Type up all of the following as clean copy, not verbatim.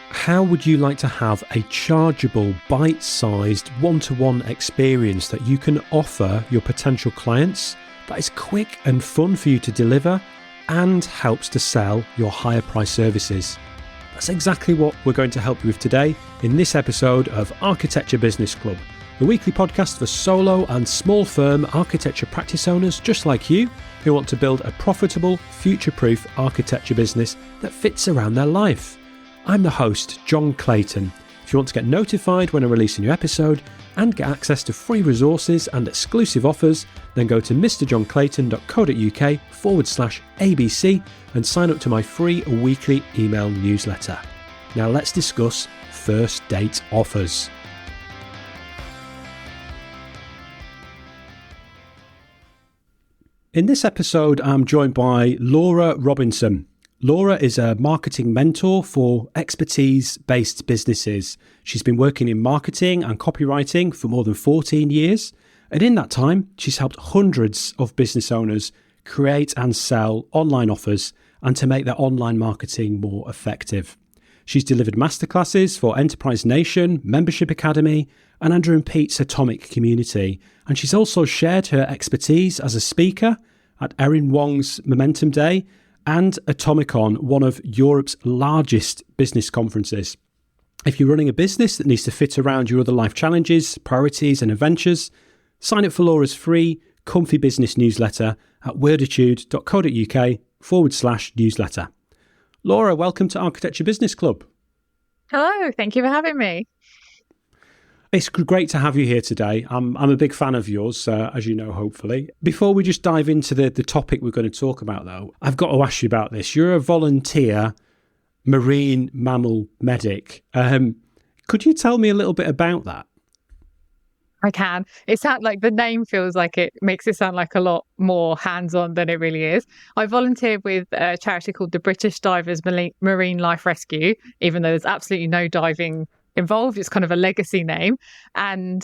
How would you like to have a chargeable, bite-sized, one-to-one experience that you can offer your potential clients that is quick and fun for you to deliver and helps to sell your higher price services? That's exactly what we're going to help you with today in this episode of Architecture Business Club, the weekly podcast for solo and small firm architecture practice owners just like you who want to build a profitable, future-proof architecture business that fits around their life. I'm the host, John Clayton. If you want to get notified when I release a new episode and get access to free resources and exclusive offers, then go to mrjohnclayton.co.uk/ABC and sign up to my free weekly email newsletter. Now let's discuss first date offers. In this episode, I'm joined by Laura Robinson. Laura is a marketing mentor for expertise-based businesses. She's been working in marketing and copywriting for more than 14 years. And in that time, she's helped hundreds of business owners create and sell online offers and to make their online marketing more effective. She's delivered masterclasses for Enterprise Nation, Membership Academy, and Andrew and Pete's Atomic Community. And she's also shared her expertise as a speaker at Erin Wong's Momentum Day and Atomicon, one of Europe's largest business conferences. If you're running a business that needs to fit around your other life challenges, priorities and adventures, sign up for Laura's free comfy business newsletter at worditude.co.uk/newsletter. Laura, welcome to Architecture Business Club. Hello, thank you for having me. It's great to have you here today. I'm a big fan of yours, as you know, hopefully. Before we just dive into the topic we're going to talk about, though, I've got to ask you about this. You're a volunteer marine mammal medic. Could you tell me a little bit about that? I can. It sounds like the name feels like it makes it sound like a lot more hands-on than it really is. I volunteered with a charity called the British Divers Marine Life Rescue, even though there's absolutely no diving involved. It's kind of a legacy name. And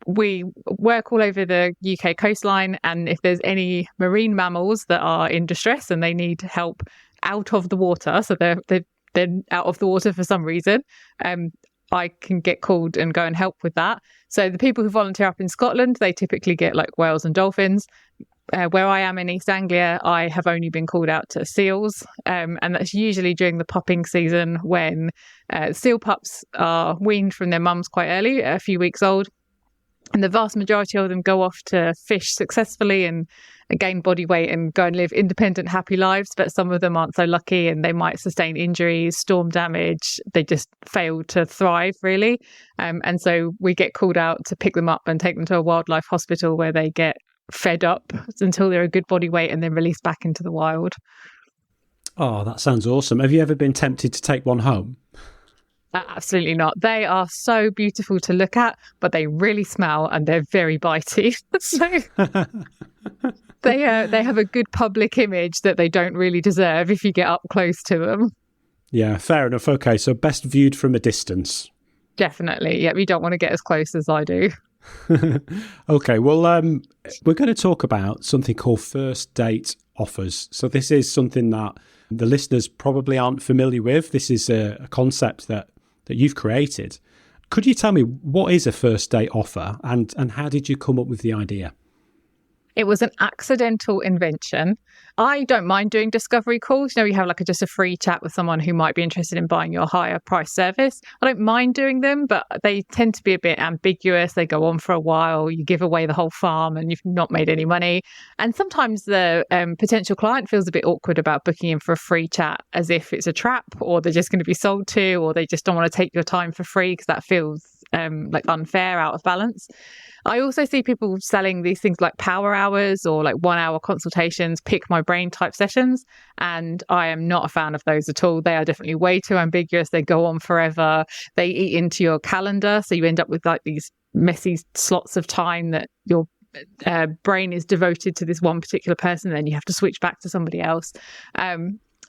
we work all over the UK coastline. And if there's any marine mammals that are in distress and they need help out of the water, so they're out of the water for some reason, I can get called and go and help with that. So the people who volunteer up in Scotland, they typically get like whales and dolphins. Where I am in East Anglia, I have only been called out to seals. And that's usually during the pupping season when seal pups are weaned from their mums quite early, a few weeks old. And the vast majority of them go off to fish successfully and gain body weight and go and live independent, happy lives. But some of them aren't so lucky and they might sustain injuries, storm damage. They just fail to thrive, really. And so we get called out to pick them up and take them to a wildlife hospital where they get fed up until they're a good body weight and then released back into the wild. Oh, that sounds awesome. Have you ever been tempted to take one home? Absolutely not. They are so beautiful to look at, but they really smell and they're very bitey. So they have a good public image that they don't really deserve if you get up close to them. Yeah, fair enough. Okay, so best viewed from a distance. Definitely. Yeah, you don't want to get as close as I do. Okay, well, we're going to talk about something called first date offers. So this is something that the listeners probably aren't familiar with. This is a concept that you've created. Could you tell me what is a first date offer and how did you come up with the idea? It was an accidental invention. I don't mind doing discovery calls. You know, you have like just a free chat with someone who might be interested in buying your higher price service. I don't mind doing them, but they tend to be a bit ambiguous. They go on for a while. You give away the whole farm and you've not made any money. And sometimes the potential client feels a bit awkward about booking in for a free chat as if it's a trap or they're just going to be sold to or they just don't want to take your time for free because that feels like unfair, out of balance. I also see people selling these things like power hours or like 1 hour consultations, pick my brain type sessions. And I am not a fan of those at all. They are definitely way too ambiguous. They go on forever. They eat into your calendar. So you end up with like these messy slots of time that your brain is devoted to this one particular person. Then you have to switch back to somebody else.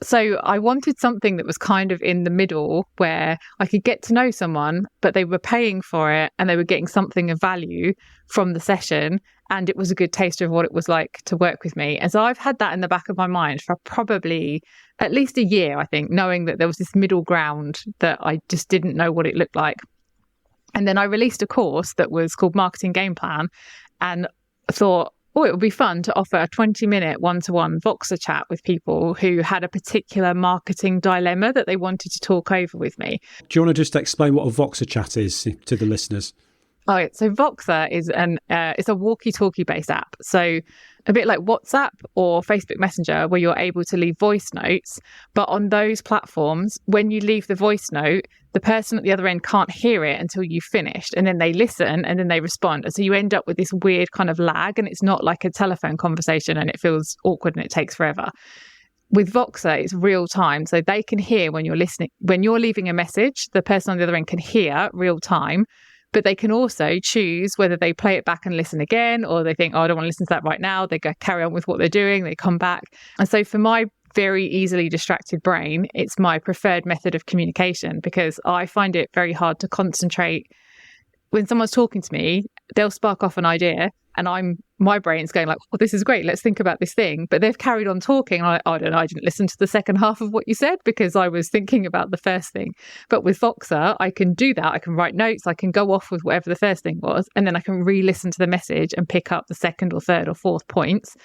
So I wanted something that was kind of in the middle where I could get to know someone, but they were paying for it and they were getting something of value from the session. And it was a good taster of what it was like to work with me. And so I've had that in the back of my mind for probably at least a year, I think, knowing that there was this middle ground that I just didn't know what it looked like. And then I released a course that was called Marketing Game Plan, and thought, oh, it would be fun to offer a 20-minute one-to-one Voxer chat with people who had a particular marketing dilemma that they wanted to talk over with me. Do you want to just explain what a Voxer chat is to the listeners? Oh, so Voxer is it's a walkie-talkie based app. So a bit like WhatsApp or Facebook Messenger, where you're able to leave voice notes. But on those platforms, when you leave the voice note, the person at the other end can't hear it until you've finished. And then they listen and then they respond. And so you end up with this weird kind of lag, and it's not like a telephone conversation and it feels awkward and it takes forever. With Voxer, it's real time. So they can hear when you're listening. When you're leaving a message, the person on the other end can hear real time. But they can also choose whether they play it back and listen again, or they think, oh, I don't want to listen to that right now. They go carry on with what they're doing. They come back. And so for my very easily distracted brain, it's my preferred method of communication, because I find it very hard to concentrate. When someone's talking to me, they'll spark off an idea and my brain's going like, well, this is great. Let's think about this thing. But they've carried on talking. And I don't know, I didn't listen to the second half of what you said because I was thinking about the first thing. But with Voxer, I can do that. I can write notes. I can go off with whatever the first thing was. And then I can re-listen to the message and pick up the second or third or fourth points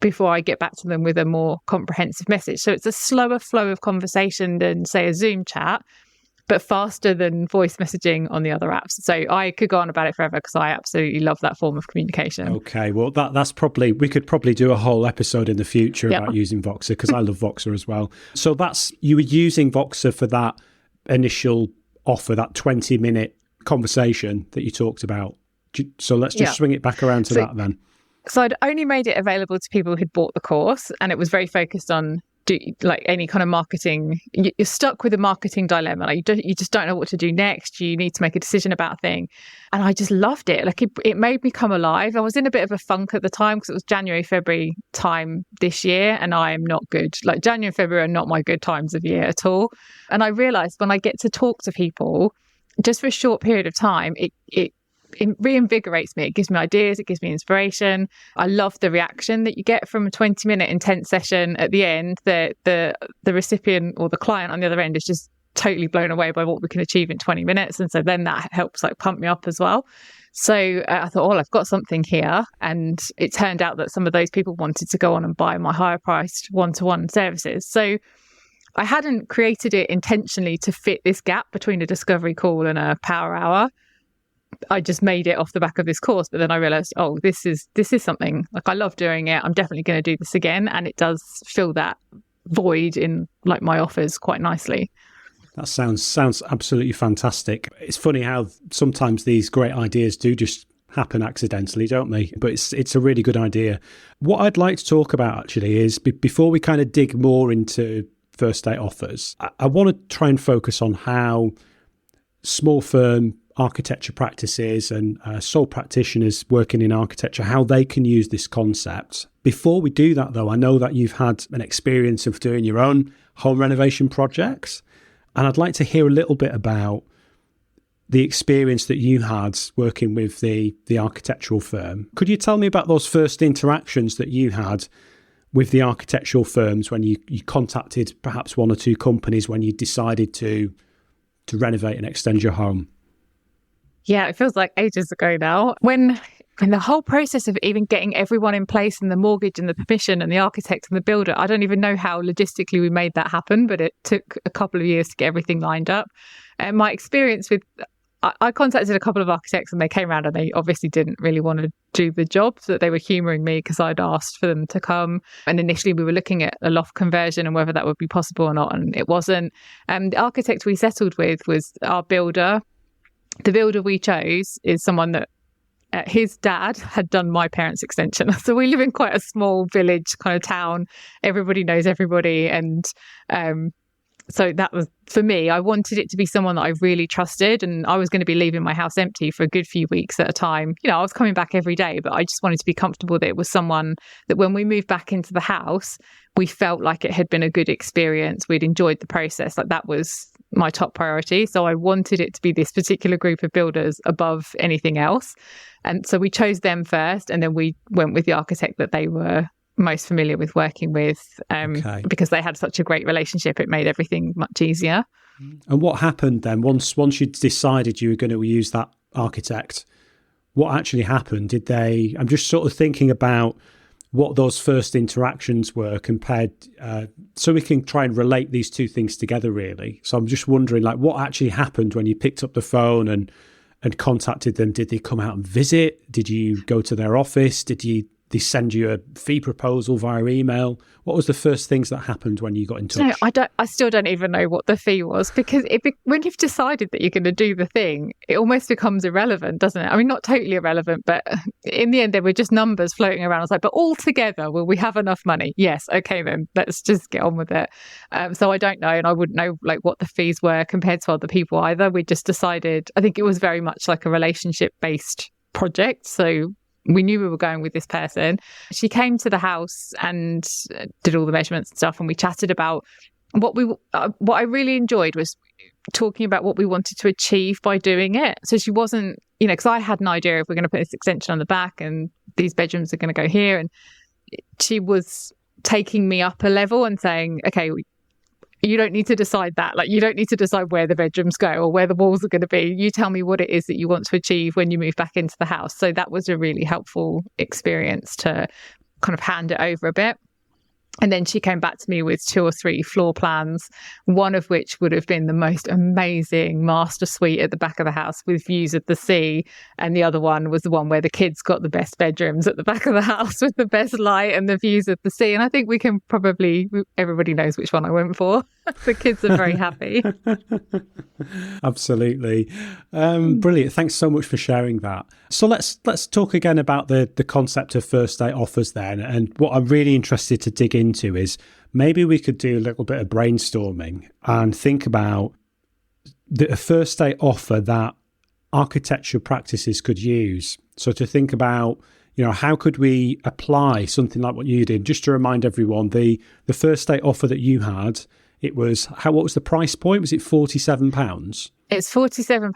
before I get back to them with a more comprehensive message. So it's a slower flow of conversation than, say, a Zoom chat, but faster than voice messaging on the other apps. So I could go on about it forever because I absolutely love that form of communication. Okay, well, that's probably, we could probably do a whole episode in the future about using Voxer, because I love Voxer as well. So you were using Voxer for that initial offer, that 20-minute conversation that you talked about. So let's just swing it back around to that then. So I'd only made it available to people who'd bought the course, and it was very focused on like any kind of marketing. You're stuck with a marketing dilemma. Like you just don't know what to do next. You need to make a decision about a thing. And I just loved it. Like it made me come alive. I was in a bit of a funk at the time because it was January, February time this year, and I am not good. Like January and February are not my good times of year at all. And I realized when I get to talk to people just for a short period of time, it reinvigorates me. It gives me ideas. It gives me inspiration. I love the reaction that you get from a 20-minute intense session at the end. The recipient or the client on the other end is just totally blown away by what we can achieve in 20 minutes. And so then that helps like pump me up as well. So I thought, oh, I've got something here. And it turned out that some of those people wanted to go on and buy my higher priced one-to-one services. So I hadn't created it intentionally to fit this gap between a discovery call and a power hour. I just made it off the back of this course, but then I realized, oh, this is something, like I love doing it. I'm definitely going to do this again. And it does fill that void in like my offers quite nicely. That sounds absolutely fantastic. It's funny how sometimes these great ideas do just happen accidentally, don't they? But it's a really good idea. What I'd like to talk about actually is before we kind of dig more into first date offers, I want to try and focus on how small firm architecture practices and sole practitioners working in architecture, how they can use this concept. Before we do that though, I know that you've had an experience of doing your own home renovation projects, and I'd like to hear a little bit about the experience that you had working with the architectural firm. Could you tell me about those first interactions that you had with the architectural firms when you contacted perhaps one or two companies when you decided to renovate and extend your home? Yeah, it feels like ages ago now. When the whole process of even getting everyone in place and the mortgage and the permission and the architect and the builder, I don't even know how logistically we made that happen, but it took a couple of years to get everything lined up. And my experience with, I contacted a couple of architects and they came around and they obviously didn't really want to do the job, so they were humouring me because I'd asked for them to come. And initially we were looking at a loft conversion and whether that would be possible or not, and it wasn't. The architect we settled with was our builder. The builder we chose is someone that his dad had done my parents' extension. So we live in quite a small village kind of town. Everybody knows everybody. And so that was, for me, I wanted it to be someone that I really trusted. And I was going to be leaving my house empty for a good few weeks at a time. You know, I was coming back every day, but I just wanted to be comfortable that it was someone that when we moved back into the house, we felt like it had been a good experience. We'd enjoyed the process. Like that was my top priority. So I wanted it to be this particular group of builders above anything else. And so we chose them first, and then we went with the architect that they were most familiar with working with, because they had such a great relationship. It made everything much easier. And what happened then once you decided you were going to use that architect? What actually happened? I'm just sort of thinking about what those first interactions were compared, so we can try and relate these two things together, really. So I'm just wondering, like, what actually happened when you picked up the phone and contacted them? Did they come out and visit? Did you go to their office? Did they send you a fee proposal via email? What was the first things that happened when you got in touch? No, I still don't even know what the fee was, because when you've decided that you're going to do the thing, it almost becomes irrelevant, doesn't it? I mean, not totally irrelevant, but in the end, there were just numbers floating around. I was like, but all together, will we have enough money? Yes. Okay, then let's just get on with it. So I don't know, and I wouldn't know like what the fees were compared to other people either. We just decided, I think it was very much like a relationship-based project. So we knew we were going with this person. She came to the house and did all the measurements and stuff, and we chatted about what I really enjoyed was talking about what we wanted to achieve by doing it. So she wasn't, because I had an idea if we're going to put this extension on the back and these bedrooms are going to go here, and she was taking me up a level and saying, okay, you don't need to decide that. Like, you don't need to decide where the bedrooms go or where the walls are going to be. You tell me what it is that you want to achieve when you move back into the house. So that was a really helpful experience to kind of hand it over a bit. And then she came back to me with 2 or 3 floor plans, one of which would have been the most amazing master suite at the back of the house with views of the sea. And the other one was the one where the kids got the best bedrooms at the back of the house with the best light and the views of the sea. And I think everybody knows which one I went for. The kids are very happy. Absolutely. Brilliant. Thanks so much for sharing that. So let's talk again about the concept of first date offers then. And what I'm really interested to dig into is maybe we could do a little bit of brainstorming and think about a first date offer that architecture practices could use. So to think about, how could we apply something like what you did? Just to remind everyone, the first date offer that you had, what was the price point? Was it £47? It's £47,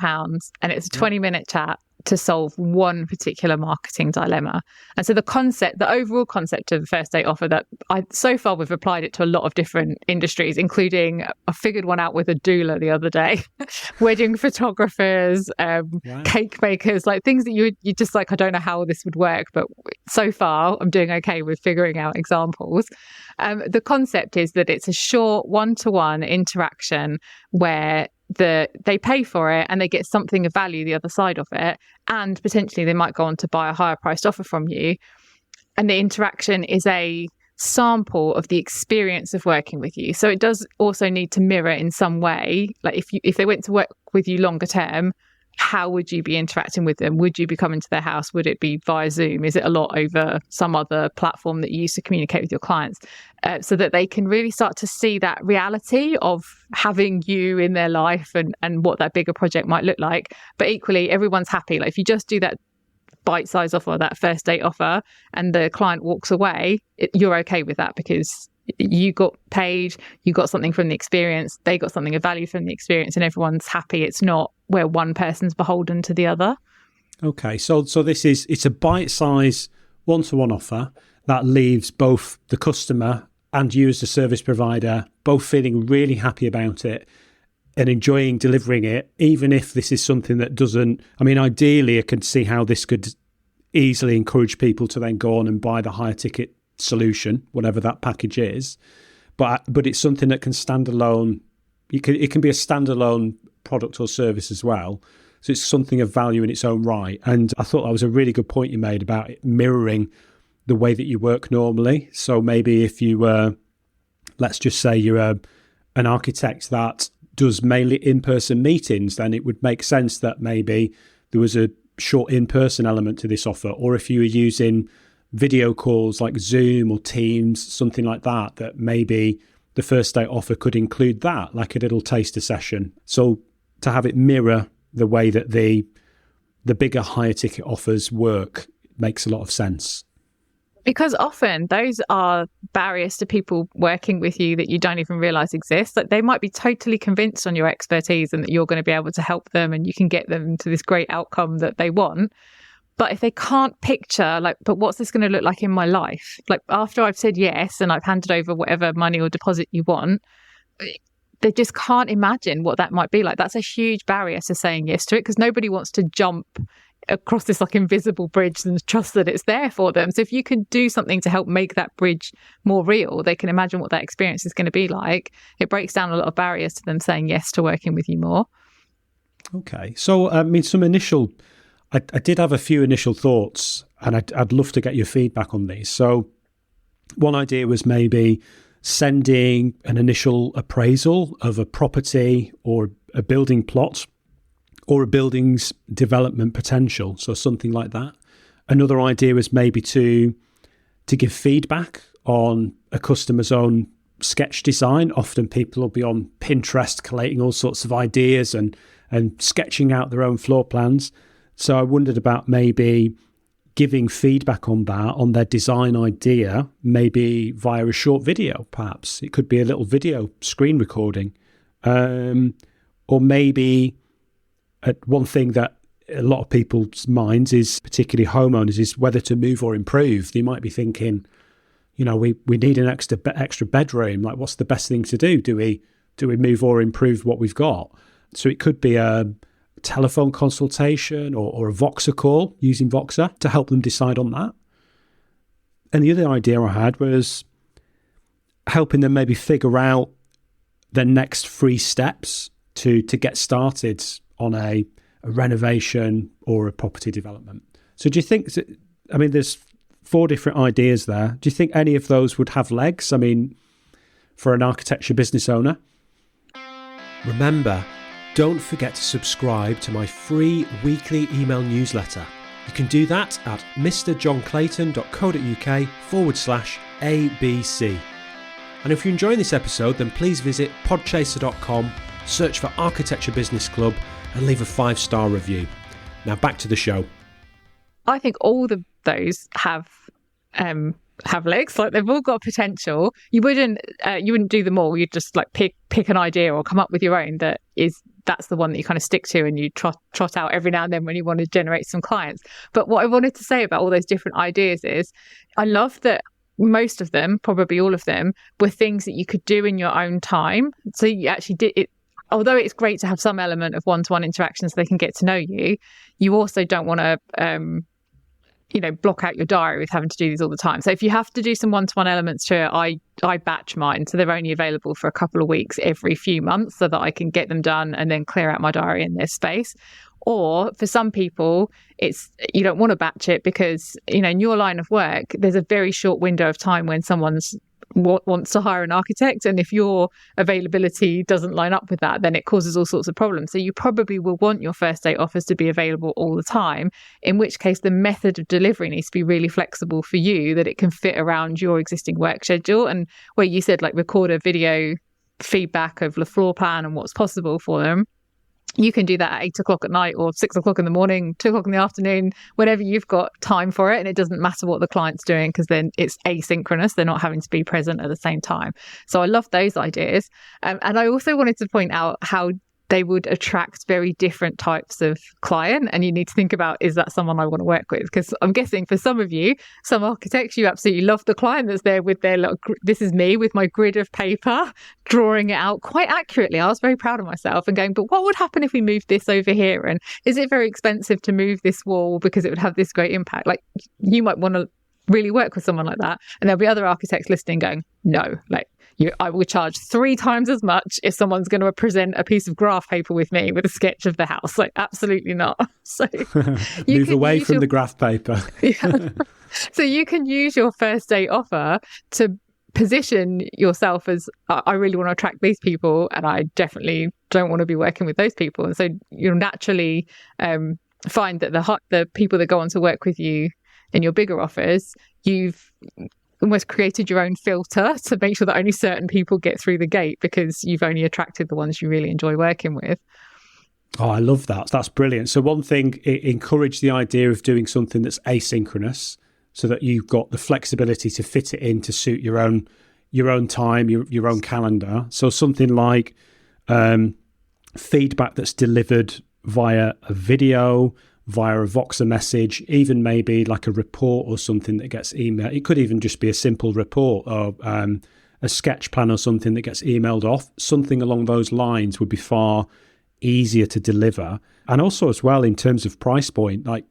and it's a 20-minute chat to solve one particular marketing dilemma. And so the overall concept of the first date offer that so far we've applied it to a lot of different industries, including I figured one out with a doula the other day, wedding photographers, cake bakers, like things that you just like, I don't know how this would work, but so far I'm doing okay with figuring out examples. The concept is that it's a short one-to-one interaction where they pay for it and they get something of value the other side of it, and potentially they might go on to buy a higher priced offer from you. And the interaction is a sample of the experience of working with you. So it does also need to mirror in some way, like if they went to work with you longer term, how would you be interacting with them? Would you be coming to their house? Would it be via Zoom? Is it a lot over some other platform that you use to communicate with your clients? So that they can really start to see that reality of having you in their life and what that bigger project might look like. But equally, everyone's happy. Like if you just do that bite-size offer, that first date offer, and the client walks away, you're okay with that because you got paid, you got something from the experience, they got something of value from the experience, and everyone's happy. It's not where one person's beholden to the other. Okay, so it's a bite-size one-to-one offer that leaves both the customer and you as the service provider both feeling really happy about it and enjoying delivering it, even if this is something that doesn't, ideally I could see how this could easily encourage people to then go on and buy the higher ticket solution, whatever that package is, but it's something that can stand alone. It can be a standalone product or service as well, so it's something of value in its own right. And I thought that was a really good point you made about it mirroring the way that you work normally. So maybe if you let's just say you're an architect that does mainly in-person meetings, then it would make sense that maybe there was a short in-person element to this offer. Or if you were using video calls like Zoom or Teams, something like that maybe the first date offer could include that, like a little taster session. So to have it mirror the way that the bigger, higher ticket offers work makes a lot of sense. Because often those are barriers to people working with you that you don't even realise exist. Like they might be totally convinced on your expertise and that you're going to be able to help them and you can get them to this great outcome that they want. But if they can't picture, like, but what's this going to look like in my life? Like, after I've said yes and I've handed over whatever money or deposit you want, they just can't imagine what that might be like. That's a huge barrier to saying yes to it, because nobody wants to jump across this like invisible bridge and trust that it's there for them. So if you can do something to help make that bridge more real, they can imagine what that experience is going to be like. It breaks down a lot of barriers to them saying yes to working with you more. Okay. So, I mean, I did have a few initial thoughts, and I'd love to get your feedback on these. So one idea was maybe sending an initial appraisal of a property or a building plot or a building's development potential. So something like that. Another idea was maybe to give feedback on a customer's own sketch design. Often people will be on Pinterest collating all sorts of ideas and sketching out their own floor plans. So I wondered about maybe giving feedback on that, on their design idea, maybe via a short video, perhaps. It could be a little video screen recording. Or maybe one thing that a lot of people's minds is, particularly homeowners, is whether to move or improve. They might be thinking, you know, we need an extra bedroom. Like, what's the best thing to do? Do we move or improve what we've got? So it could be a telephone consultation or a Voxer call using Voxer to help them decide on that. And the other idea I had was helping them maybe figure out their next 3 steps to get started on a renovation or a property development. So do you think, I mean, there's 4 different ideas there. Do you think any of those would have legs? I mean, for an architecture business owner? Remember, don't forget to subscribe to my free weekly email newsletter. You can do that at mrjohnclayton.co.uk/ABC. And if you're enjoying this episode, then please visit podchaser.com, search for Architecture Business Club and leave a 5-star review. Now back to the show. I think all of those have legs. Like, they've all got potential. You wouldn't do them all. You'd just like pick an idea or come up with your own that's the one that you kind of stick to and you trot out every now and then when you want to generate some clients. But what I wanted to say about all those different ideas is I love that most of them, probably all of them, were things that you could do in your own time. So you actually did it. Although it's great to have some element of one-to-one interaction so they can get to know you, you also don't want to block out your diary with having to do these all the time. So if you have to do some one-to-one elements to it, I batch mine. So they're only available for a couple of weeks every few months so that I can get them done and then clear out my diary in this space. Or for some people, you don't want to batch it because, in your line of work, there's a very short window of time when someone's wants to hire an architect, and if your availability doesn't line up with that, then it causes all sorts of problems. So you probably will want your first date offers to be available all the time, in which case the method of delivery needs to be really flexible for you, that it can fit around your existing work schedule. And where you said like record a video feedback of the floor plan and what's possible for them, you can do that at 8 o'clock at night or 6 o'clock in the morning, 2 o'clock in the afternoon, whenever you've got time for it. And it doesn't matter what the client's doing because then it's asynchronous. They're not having to be present at the same time. So I love those ideas. And I also wanted to point out how they would attract very different types of client. And you need to think about, is that someone I want to work with? Because I'm guessing for some of you, some architects, you absolutely love the client that's there with their little, this is me with my grid of paper, drawing it out quite accurately. I was very proud of myself and going, but what would happen if we moved this over here? And is it very expensive to move this wall because it would have this great impact? Like, you might want to really work with someone like that. And there'll be other architects listening going, no, like, I will charge 3 times as much if someone's going to present a piece of graph paper with me with a sketch of the house. Like, absolutely not. So move away from the graph paper. Yeah. So you can use your first date offer to position yourself as, I really want to attract these people and I definitely don't want to be working with those people. And so you'll naturally find that the people that go on to work with you in your bigger offers, you've almost created your own filter to make sure that only certain people get through the gate because you've only attracted the ones you really enjoy working with. Oh, I love that. That's brilliant. So one thing, encourage the idea of doing something that's asynchronous so that you've got the flexibility to fit it in to suit your own time, your own calendar. So something like feedback that's delivered via a video, via a Voxer message, even maybe like a report or something that gets emailed. It could even just be a simple report or a sketch plan or something that gets emailed off. Something along those lines would be far easier to deliver. And also as well, in terms of price point, like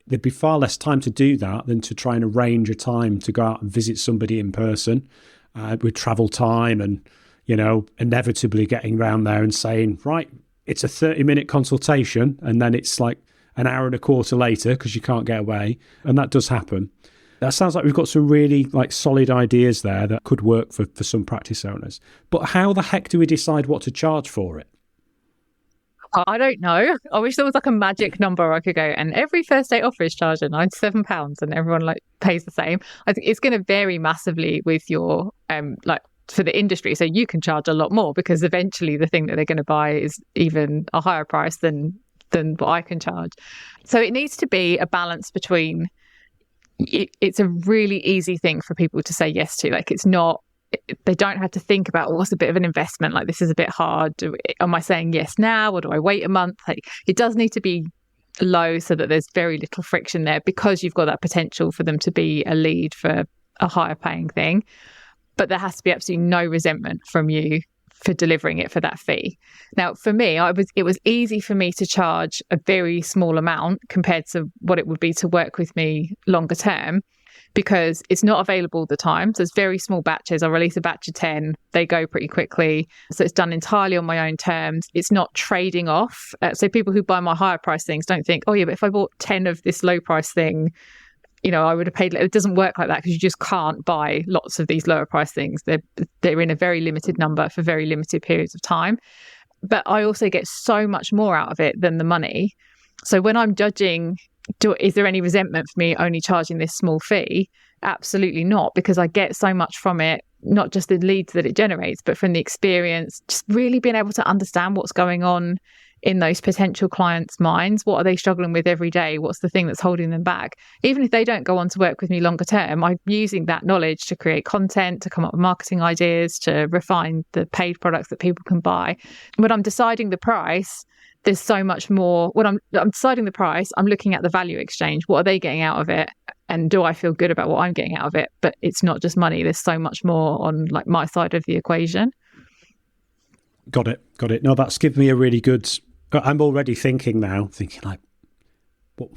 there'd be far less time to do that than to try and arrange a time to go out and visit somebody in person with travel time and, you know, inevitably getting around there and saying, right, it's a 30-minute consultation, and then it's like an hour and a quarter later because you can't get away. And that does happen. That sounds like we've got some really like solid ideas there that could work for some practice owners. But how the heck do we decide what to charge for it? I don't know. I wish there was like a magic number I could go, and every first date offer is charged at £97 and everyone like pays the same. I think it's going to vary massively with your like for the industry. So you can charge a lot more because eventually the thing that they're going to buy is even a higher price than what I can charge. So it needs to be a balance between it's a really easy thing for people to say yes to. Like it's not, they don't have to think about, what's a bit of an investment? Like this is a bit hard. Am I saying yes now or do I wait a month? Like it does need to be low so that there's very little friction there because you've got that potential for them to be a lead for a higher paying thing. But there has to be absolutely no resentment from you for delivering it for that fee. Now, for me, it was easy for me to charge a very small amount compared to what it would be to work with me longer term, because it's not available all the time. So it's very small batches. I'll release a batch of 10. They go pretty quickly. So it's done entirely on my own terms. It's not trading off. So people who buy my higher price things don't think, oh yeah, but if I bought 10 of this low price thing, you know, I would have paid. It doesn't work like that because you just can't buy lots of these lower price things. They're in a very limited number for very limited periods of time. But I also get so much more out of it than the money. So when I'm judging, is there any resentment for me only charging this small fee? Absolutely not, because I get so much from it, not just the leads that it generates, but from the experience, just really being able to understand what's going on in those potential clients' minds. What are they struggling with every day? What's the thing that's holding them back? Even if they don't go on to work with me longer term, I'm using that knowledge to create content, to come up with marketing ideas, to refine the paid products that people can buy. When I'm deciding the price, there's so much more. When I'm deciding the price, I'm looking at the value exchange. What are they getting out of it? And do I feel good about what I'm getting out of it? But it's not just money. There's so much more on like my side of the equation. Got it. No, that's given me a really good... I'm already thinking like,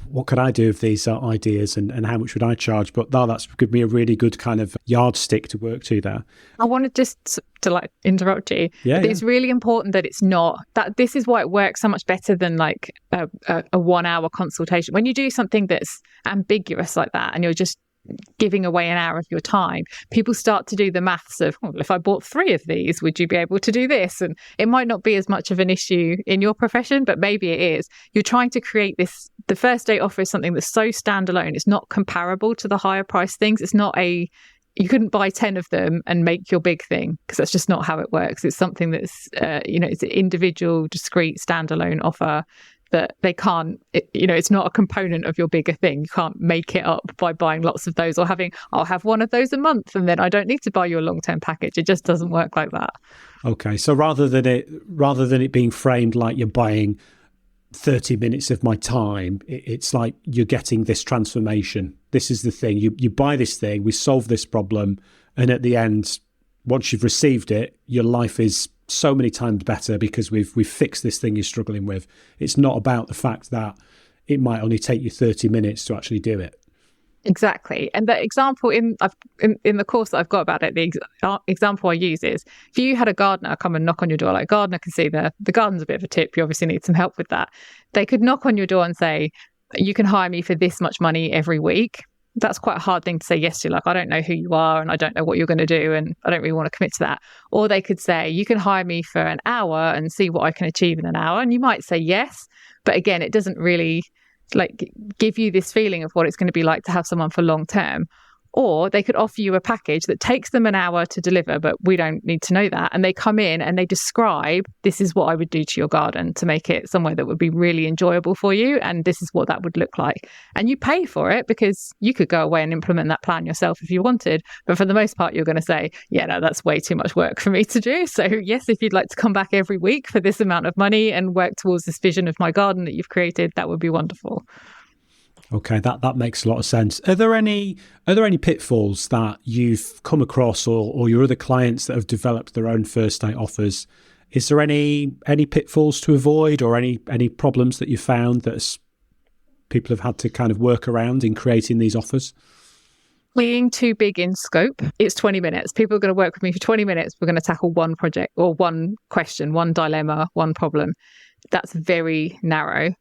what could I do with these ideas and how much would I charge? But no, that's given me a really good kind of yardstick to work to there. I wanted just to like interrupt you. Yeah, It's really important that it's not that. This is why it works so much better than like a 1 hour consultation. When you do something that's ambiguous like that and you're just giving away an hour of your time, people start to do the maths of, well, if I bought 3 of these, would you be able to do this? And it might not be as much of an issue in your profession, but maybe it is. You're trying to create this, the first date offer is something that's so standalone. It's not comparable to the higher price things. It's not you couldn't buy 10 of them and make your big thing, because that's just not how it works. It's something that's, it's an individual, discrete, standalone offer that they can't, it's not a component of your bigger thing. You can't make it up by buying lots of those or I'll have one of those a month and then I don't need to buy your long-term package. It just doesn't work like that. Okay. So rather than it being framed like you're buying 30 minutes of my time, it's like you're getting this transformation. This is the thing. You buy this thing, we solve this problem, and at the end, once you've received it, your life is so many times better because we've fixed this thing you're struggling with. It's not about the fact that it might only take you 30 minutes to actually do it. Exactly. And the example in the course that I've got about it, the example I use is, if you had a gardener come and knock on your door, like a gardener can see the garden's a bit of a tip, you obviously need some help with that. They could knock on your door and say, you can hire me for this much money every week. That's quite a hard thing to say yes to. Like, I don't know who you are and I don't know what you're going to do and I don't really want to commit to that. Or they could say, you can hire me for an hour and see what I can achieve in an hour. And you might say yes. But again, it doesn't really like give you this feeling of what it's going to be like to have someone for long term. Or they could offer you a package that takes them an hour to deliver, but we don't need to know that. And they come in and they describe, this is what I would do to your garden to make it somewhere that would be really enjoyable for you. And this is what that would look like. And you pay for it because you could go away and implement that plan yourself if you wanted. But for the most part, you're going to say, yeah, no, that's way too much work for me to do. So yes, if you'd like to come back every week for this amount of money and work towards this vision of my garden that you've created, that would be wonderful. Okay, that makes a lot of sense. Are there any pitfalls that you've come across, or your other clients that have developed their own first date offers? Is there any pitfalls to avoid, or any problems that you found that people have had to kind of work around in creating these offers? Being too big in scope. It's 20 minutes. People are going to work with me for 20 minutes. We're going to tackle one project or one question, one dilemma, one problem. That's very narrow.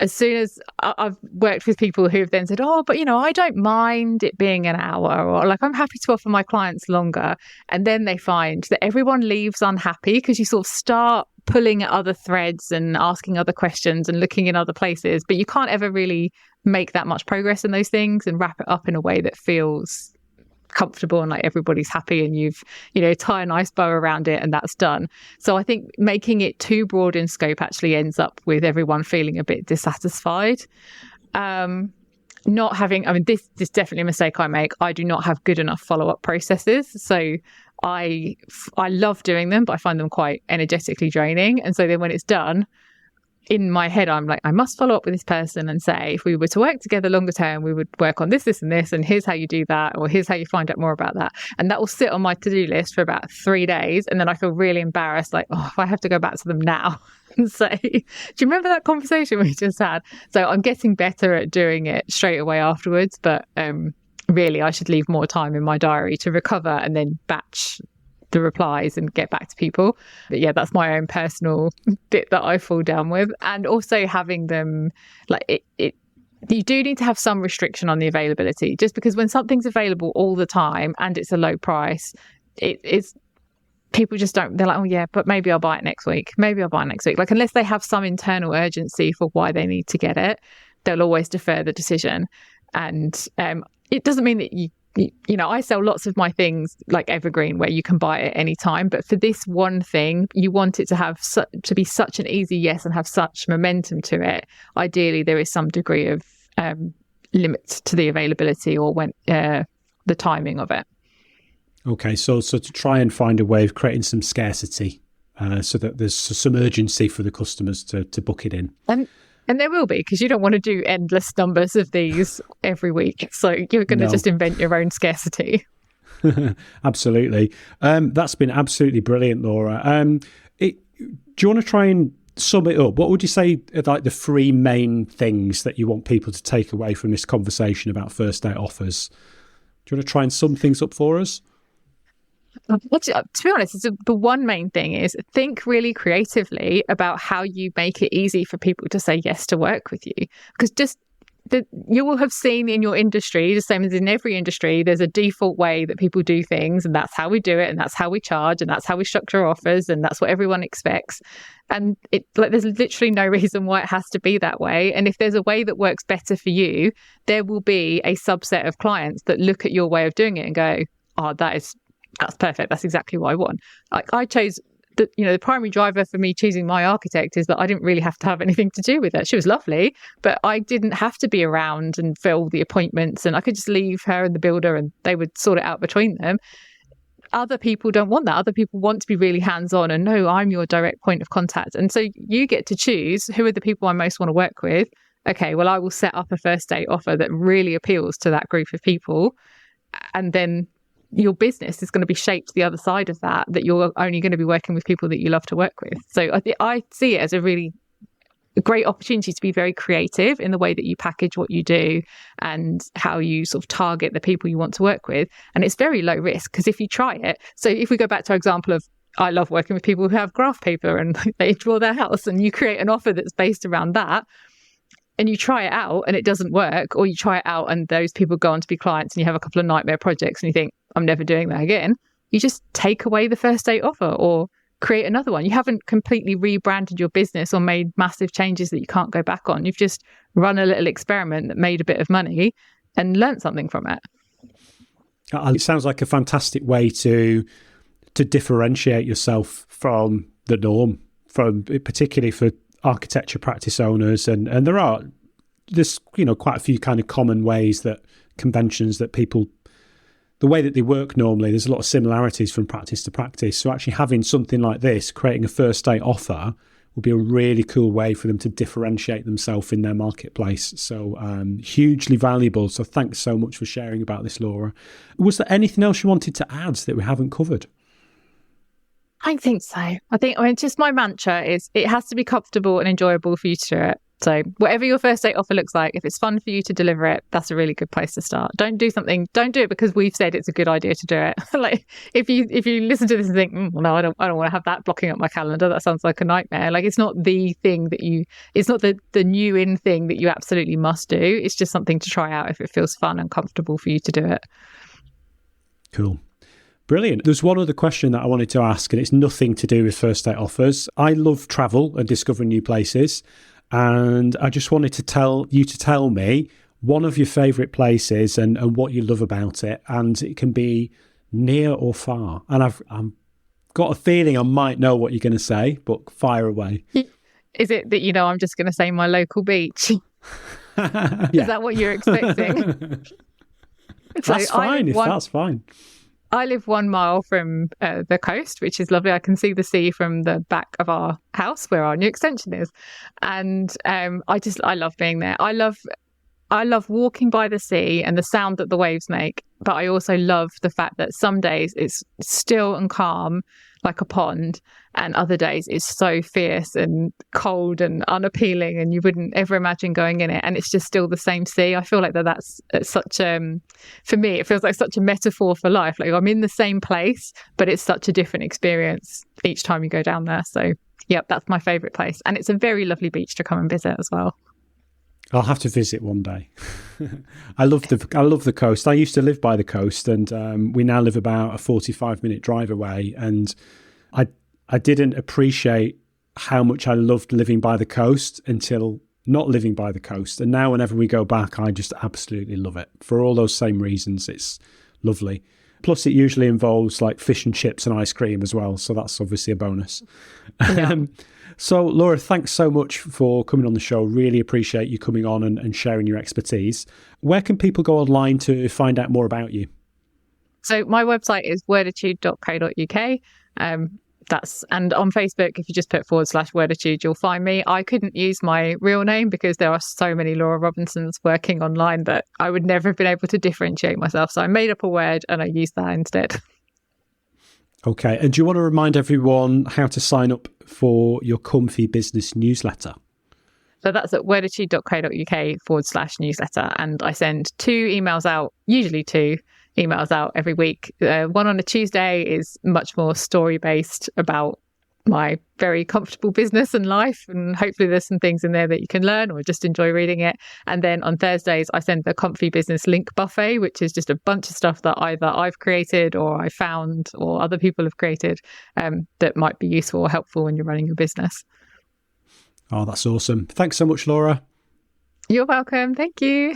As soon as I've worked with people who've then said, oh, but I don't mind it being an hour, or like, I'm happy to offer my clients longer. And then they find that everyone leaves unhappy because you sort of start pulling at other threads and asking other questions and looking in other places, but you can't ever really make that much progress in those things and wrap it up in a way that feels comfortable and like everybody's happy, and you've tie a nice bow around it and that's done. So I think making it too broad in scope actually ends up with everyone feeling a bit dissatisfied. Not having, this is definitely a mistake I make. I do not have good enough follow-up processes. So I love doing them, but I find them quite energetically draining. And so then when it's done, in my head, I'm like, I must follow up with this person and say, if we were to work together longer term, we would work on this, and this, and here's how you do that, or here's how you find out more about that. And that will sit on my to-do list for about 3 days. And then I feel really embarrassed, like, oh, if I have to go back to them now and say, do you remember that conversation we just had? So I'm getting better at doing it straight away afterwards. But really, I should leave more time in my diary to recover and then batch the replies and get back to people. But yeah, that's my own personal bit that I fall down with. And also having them, like, you do need to have some restriction on the availability, just because when something's available all the time and it's a low price, it's people just don't, they're like, oh yeah, but maybe I'll buy it next week. Like, unless they have some internal urgency for why they need to get it, they'll always defer the decision. And it doesn't mean that I sell lots of my things like evergreen, where you can buy it at any time. But for this one thing, you want it to have to be such an easy yes and have such momentum to it. Ideally, there is some degree of limit to the availability or when the timing of it. Okay, so to try and find a way of creating some scarcity, so that there's some urgency for the customers to book it in. And there will be, because you don't want to do endless numbers of these every week. So you're going to just invent your own scarcity. Absolutely. That's been absolutely brilliant, Laura. Do you want to try and sum it up? What would you say are like the 3 main things that you want people to take away from this conversation about first date offers? Do you want to try and sum things up for us? To be honest, the one main thing is think really creatively about how you make it easy for people to say yes to work with you. Because you will have seen in your industry, the same as in every industry, there's a default way that people do things, and that's how we do it, and that's how we charge, and that's how we structure offers, and that's what everyone expects. And there's literally no reason why it has to be that way. And if there's a way that works better for you, there will be a subset of clients that look at your way of doing it and go, oh, that's perfect. That's exactly what I want. Like, I chose the primary driver for me choosing my architect is that I didn't really have to have anything to do with it. She was lovely, but I didn't have to be around and fill the appointments, and I could just leave her and the builder and they would sort it out between them. Other people don't want that. Other people want to be really hands-on and no, I'm your direct point of contact. And so you get to choose who are the people I most want to work with. Okay, well, I will set up a first date offer that really appeals to that group of people. And then your business is going to be shaped the other side of that you're only going to be working with people that you love to work with. So I see it as a really great opportunity to be very creative in the way that you package what you do and how you sort of target the people you want to work with. And it's very low risk, because if you try it, so if we go back to our example of, I love working with people who have graph paper and they draw their house, and you create an offer that's based around that, and you try it out and it doesn't work, or you try it out and those people go on to be clients and you have a couple of nightmare projects and you think, I'm never doing that again. You just take away the first date offer or create another one. You haven't completely rebranded your business or made massive changes that you can't go back on. You've just run a little experiment that made a bit of money and learned something from it. It sounds like a fantastic way to differentiate yourself from the norm, particularly for architecture practice owners. And there's quite a few kind of common ways that conventions that people, the way that they work normally, there's a lot of similarities from practice to practice. So actually having something like this, creating a first date offer, would be a really cool way for them to differentiate themselves in their marketplace. So hugely valuable. So thanks so much for sharing about this, Laura. Was there anything else you wanted to add that we haven't covered? I think so. I mean, just my mantra is it has to be comfortable and enjoyable for you to do it. So whatever your first date offer looks like, if it's fun for you to deliver it, that's a really good place to start. Don't do it because we've said it's a good idea to do it. Like if you listen to this and think, no, I don't want to have that blocking up my calendar. That sounds like a nightmare. Like it's not the thing it's not the new in thing that you absolutely must do. It's just something to try out if it feels fun and comfortable for you to do it. Cool. Brilliant. There's one other question that I wanted to ask, and it's nothing to do with first date offers. I love travel and discovering new places. And I just wanted to tell me one of your favourite places and what you love about it. And it can be near or far. And I've got a feeling I might know what you're going to say, but fire away. Is it that, I'm just going to say my local beach? Yeah. Is that what you're expecting? That's fine, that's fine. I live 1 mile from the coast, which is lovely. I can see the sea from the back of our house where our new extension is. And I love being there. I love walking by the sea and the sound that the waves make. But I also love the fact that some days it's still and calm like a pond, and other days it's so fierce and cold and unappealing and you wouldn't ever imagine going in it, and it's just still the same sea. I feel like that's such for me it feels like such a metaphor for life. Like I'm in the same place, but it's such a different experience each time you go down there. So yep, that's my favourite place, and it's a very lovely beach to come and visit as well. I'll have to visit one day. I love the coast. I used to live by the coast, and we now live about a 45-minute drive away. And I didn't appreciate how much I loved living by the coast until not living by the coast. And now whenever we go back, I just absolutely love it. For all those same reasons, it's lovely. Plus, it usually involves like fish and chips and ice cream as well. So that's obviously a bonus. Yeah. So, Laura, thanks so much for coming on the show. Really appreciate you coming on and sharing your expertise. Where can people go online to find out more about you? So my website is worditude.co.uk. And on Facebook, if you just put /Worditude, you'll find me. I couldn't use my real name because there are so many Laura Robinsons working online that I would never have been able to differentiate myself. So I made up a word and I used that instead. Okay. And do you want to remind everyone how to sign up for your Comfy Business newsletter? So that's at worditude.co.uk/newsletter. And I send usually two emails out every week. One on a Tuesday is much more story-based about my very comfortable business and life. And hopefully there's some things in there that you can learn or just enjoy reading it. And then on Thursdays, I send the Comfy Business link buffet, which is just a bunch of stuff that either I've created or I found or other people have created that might be useful or helpful when you're running your business. Oh, that's awesome. Thanks so much, Laura. You're welcome. Thank you.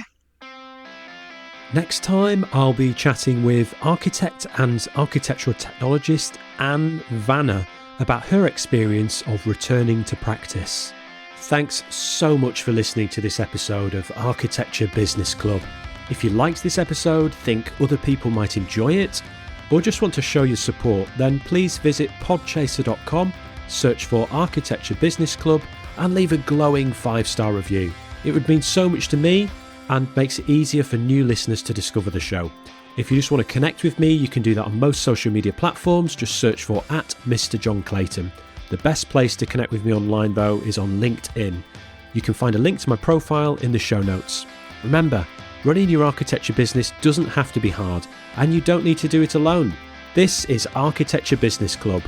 Next time, I'll be chatting with architect and architectural technologist Anne Vanner about her experience of returning to practice. Thanks so much for listening to this episode of Architecture Business Club. If you liked this episode, think other people might enjoy it, or just want to show your support, then please visit podchaser.com, search for Architecture Business Club, and leave a glowing 5-star review. It would mean so much to me and makes it easier for new listeners to discover the show. If you just want to connect with me, you can do that on most social media platforms. Just search for @Mr. John Clayton. The best place to connect with me online, though, is on LinkedIn. You can find a link to my profile in the show notes. Remember, running your architecture business doesn't have to be hard, and you don't need to do it alone. This is Architecture Business Club,